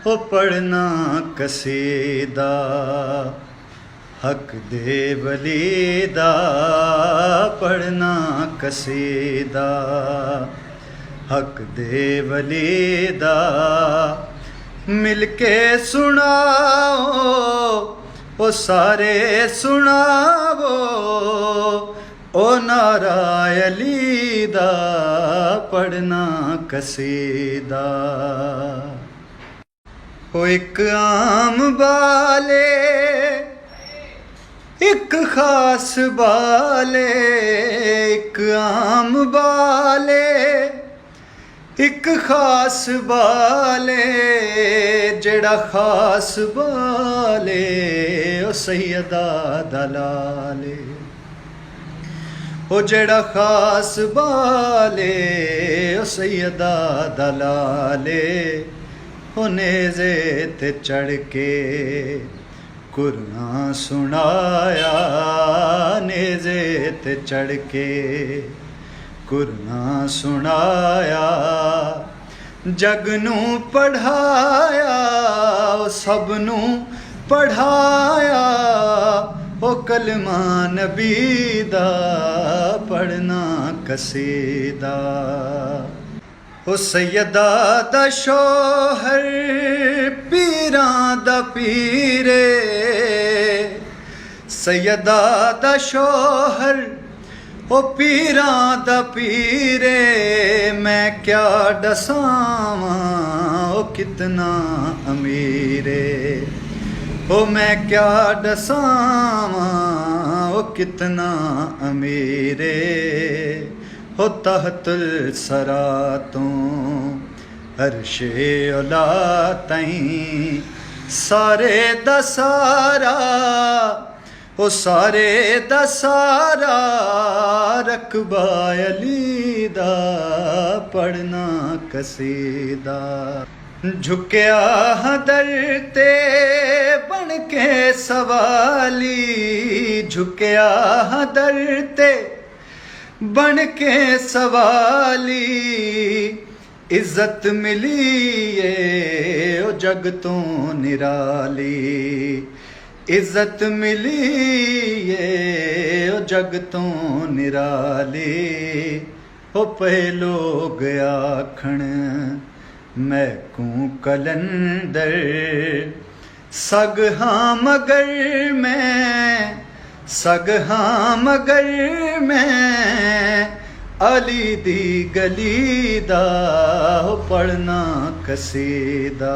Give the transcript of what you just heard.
हो पढ़ना कसीदा हक दे वलीदा पढ़ना कसीदा हक दे वलीदा मिलके सुनाओ ओ सारे सुनाओ ओ नारा अली दा पढ़ना कसीदा ओ एक आम बाले एक खास बाले एक आम बाले एक खास बाले जेड़ा खास बाले ओ सैयदा दलाले ओ जेड़ा खास बाले ओ सैयदा दलाले ओ नेज़े ते चढ़ के कुरान सुनाया नेज़े ते चढ़ के कुरान सुनाया जग नूं पढ़ाया सब नूं पढ़ाया ओ कलमा नबी दा पढ़ना कसीदा ओ सैयदा दा शोहर पीरां दा पीरे सैयदा दा शोहर ओ पीरां दा पीरे मैं क्या दसावां ओ कितना अमीरे ओ मैं क्या दसावां ओ कितना अमीरे हो तहतुल सरा तो अर्शे औला ताईं सारे दा सारा ओ सारे दा सारा रकबा अली दा पढ़ना कसीदा झुकिया दर ते बन के सवाली झुकिया दर ते बन के सवाली इज्जत मिली है ओ जग तो निराली इज्जत मिली है ओ जग तो निराली हो पे लोग आखण मैं को कलंदर सग हाँ मगर मैं सग हाँ मगर मैं अली दी गली दा पढ़ना कसीदा।